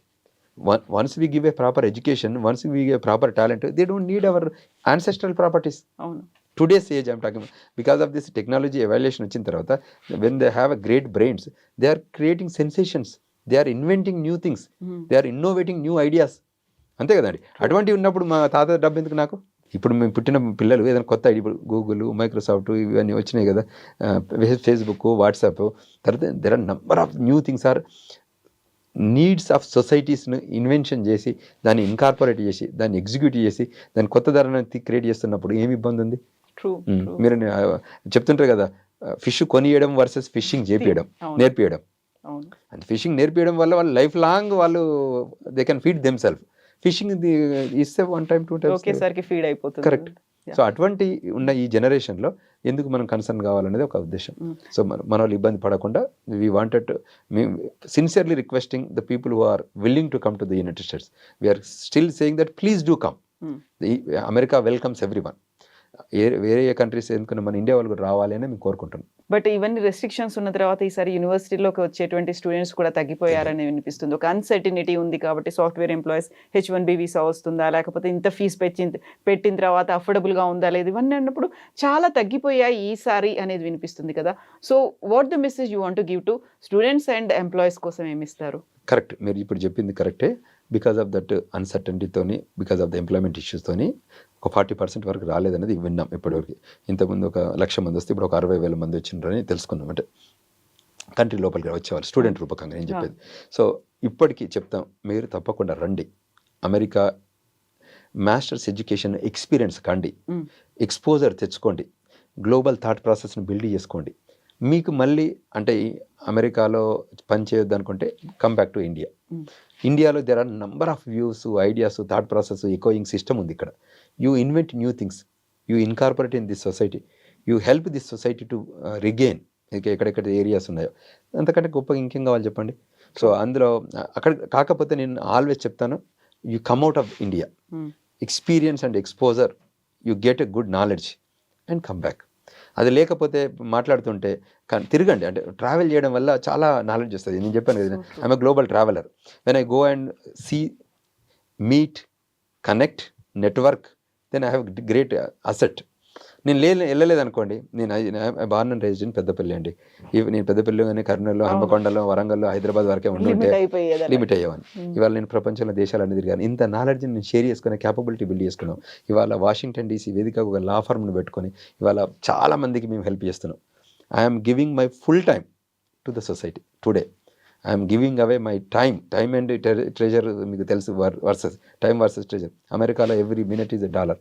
Once we give a proper education, once we give a proper talent, they don't need our ancestral properties. Today's age I'm talking about. Because of this technology evaluation వచ్చిన తర్వాత, when they have a great brains, they are creating sensations, they are inventing new things, they are innovating new ideas. అంతే కదండి. అటువంటి ఉన్నప్పుడు మా తాత డబ్బు ఎందుకు నాకు? ఇప్పుడు మేము పుట్టిన పిల్లలు ఏదైనా కొత్త ఐడియా, ఇప్పుడు గూగుల్, మైక్రోసాఫ్ట్ ఇవన్నీ వచ్చినాయి కదా, ఫేస్బుక్, వాట్సాప్, తర్వాత there are number of new things or needs of సొసైటీస్ను ఇన్వెన్షన్ చేసి, దాన్ని ఇన్కార్పొరేట్ చేసి, దాన్ని ఎగ్జిక్యూట్ చేసి, దాన్ని కొత్త ధరను క్రియేట్ చేస్తున్నప్పుడు ఏమి ఇబ్బంది ఉంది? మీరు చెప్తుంటారు కదా, ఫిష్ కొనియడం వర్సెస్ ఫిషింగ్ చేపియడం, నేర్పియడం. అండ్ ఫిషింగ్ నేర్పియడం వల్ల వాళ్ళు లైఫ్ లాంగ్ వాళ్ళు they can feed them self. Fishing ఇస్తే 1 time 2 times ఫీడ్ అయిపోతుంది. కరెక్ట్. సో అటువంటి ఉన్న ఈ జనరేషన్లో ఎందుకు మనం కన్సర్న్ కావాలనేది ఒక ఉద్దేశం. సో మన వాళ్ళు ఇబ్బంది పడకుండా వీ వాంటెడ్, మేము sincerely requesting the people who are willing to come to the United States. We're still saying that please do come. America welcomes everyone. వేరే కంట్రీస్ ఎందుకంటే మన ఇండియా వాళ్ళు కూడా రావాలి అని మేము కోరుకుంటున్నాం. బట్ ఇవన్నీ రెస్ట్రిక్షన్స్ ఉన్న తర్వాత ఈసారి యూనివర్సిటీలోకి వచ్చేటువంటి స్టూడెంట్స్ కూడా తగ్గిపోయారని వినిపిస్తుంది. ఒక అన్సర్టినిటీ ఉంది కాబట్టి సాఫ్ట్వేర్ ఎంప్లాయీస్ H-1B వీసా వస్తుందా, లేకపోతే ఇంత ఫీజు పెట్టిన తర్వాత అఫోర్డబుల్గా ఉందా లేదు, ఇవన్నీ అన్నప్పుడు చాలా తగ్గిపోయాయి ఈసారి అనేది వినిపిస్తుంది కదా. So what the message you want to give to students and employees కోసం ఏమిస్తారు? కరెక్ట్, మీరు ఇప్పుడు చెప్పింది కరెక్టే. బికాస్ ఆఫ్ దట్ అన్సర్టనిటీతోని, బికాస్ ఆఫ్ ద ఎంప్లాయ్మెంట్ ఇష్యూస్తోని ఒక 40% వరకు రాలేదనేది విన్నాం ఇప్పటివరకు. ఇంతకుముందు 1,00,000 మంది వస్తే ఇప్పుడు ఒక 60,000 మంది వచ్చిండ్రని తెలుసుకున్నాం. అంటే కంట్రీ లోపలికి వచ్చేవాళ్ళు స్టూడెంట్ రూపకంగా నేను చెప్పేది. సో ఇప్పటికీ చెప్తాం, మీరు తప్పకుండా రండి, అమెరికా మాస్టర్స్ ఎడ్యుకేషన్ ఎక్స్పీరియన్స్ కండి, ఎక్స్పోజర్ తెచ్చుకోండి, గ్లోబల్ థాట్ ప్రాసెస్ని బిల్డ్ చేసుకోండి. మీకు మళ్ళీ అంటే అమెరికాలో పని చేయొద్దు అనుకుంటే కమ్ బ్యాక్ టు ఇండియా. ఇండియాలో there are number of views, ideas, thought process, echoing system ఉంది ఇక్కడ. You invent new things, you incorporate in this society, you help this society to regain ఎక్కడెక్కడ ఏరియాస్ ఉన్నాయో. అంతకంటే గొప్పగా ఇంకేం కావాలి చెప్పండి. సో అందులో అక్కడ కాకపోతే నేను ఆల్వేస్ చెప్తాను, you come out of India, experience and exposure, you get a good knowledge and come back. అది లేకపోతే మాట్లాడుతుంటే తిరగండి. అంటే ట్రావెల్ చేయడం వల్ల చాలా నాలెడ్జ్ వస్తుంది. నేను చెప్పాను కదా, I'm a global traveller. When I go and see, meet, connect, network, then I have great asset. నేను వెళ్ళలేదు అనుకోండి, నేను born and raised in Peddapalli అండి. నేను పెద్దపల్లి కానీ కర్నూలు, హన్మకొండలో, వరంగల్లో, హైదరాబాద్ వరకే ఉంటే లిమిట్ అయ్యేవాను. ఇవాళ నేను ప్రపంచంలో దేశాలన్నీ తిరిగాను. ఇంత నాలెడ్జ్ నేను షేర్ చేసుకునే క్యాపబిలిటీ బిల్డ్ చేసుకున్నాం. ఇవాళ వాషింగ్టన్ DC వేదిక ఒక లా ఫర్మ్ను పెట్టుకొని ఇవాళ చాలా మందికి మేము హెల్ప్ చేస్తున్నాం. I'm giving my full time to the society today. I'm giving away my time and treasure. మీకు తెలుసు, టైమ్ వర్సెస్ ట్రెజర్. అమెరికాలో ఎవ్రీ మినిట్ ఈజ్ $1.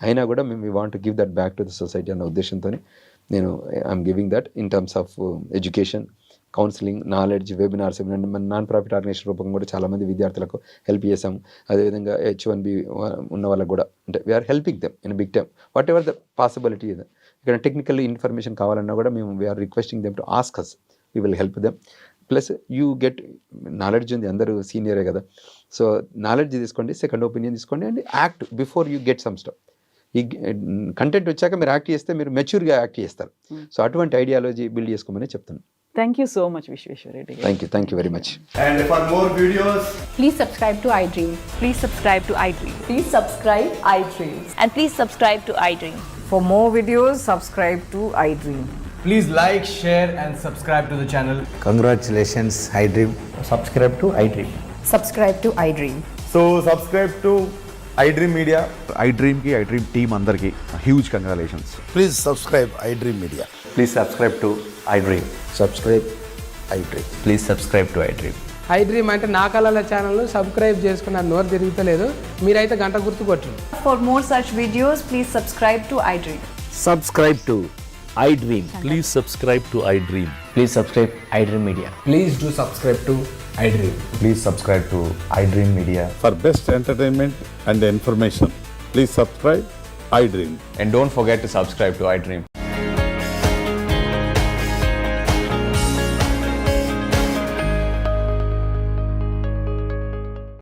అయినా కూడా మేము we want to give that back to the society అన్న ఉద్దేశంతో నేను I'm giving that in terms of education, counselling, knowledge, webinars. మన నాన్ ప్రాఫిట్ ఆర్గనైజేషన్ రూపంగా కూడా చాలామంది విద్యార్థులకు హెల్ప్ చేసాము. అదేవిధంగా H-1B ఉన్న వాళ్ళకు కూడా, అంటే we're helping them in big time whatever the possibility. ఇక్కడ టెక్నికల్ ఇన్ఫర్మేషన్ కావాలన్నా కూడా మేము we're requesting them to ask us, we will help them. Plus you get knowledge ఉంది, అందరూ సీనియరే కదా. సో నాలెడ్జ్ తీసుకోండి, సెకండ్ ఒపీనియన్ తీసుకోండి and act before you get some stuff. ఈ కంటెంట్ వచ్చాక మీరు యాక్ట్ చేస్తే మీరు మెచ్యూర్గా యాక్ట్ చేస్తారు. సో అటువంటి ఐడియాలజీ బిల్డ్ చేసుకోమని చెప్తున్నాను. Thank you so much Vishweshwar Reddy గారు. Thank you very much. And for more videos, Please subscribe to iDream. Please subscribe to iDream. Please subscribe iDream. And please subscribe to iDream. For more videos, subscribe to iDream. please like, share and subscribe to the channel. Congratulations, iDream. Subscribe to iDream. Subscribe to iDream. So subscribe to iDream Media. iDream ki iDream team andarki huge congratulations. Please subscribe iDream Media. Please subscribe to iDream. Subscribe iDream. Please subscribe to iDream. iDream అంటే నా కళల channel subscribe చేసుకున్న నోరు తిరుగుతలేదు, మీరైతే గంట గుర్తు కొట్టండి. For more such videos, please subscribe to iDream. Subscribe to iDream. Please subscribe to iDream. Please subscribe iDream Media. Please do subscribe to iDream. Please subscribe to iDream Media. For best entertainment and information, please subscribe iDream. And don't forget to subscribe to iDream.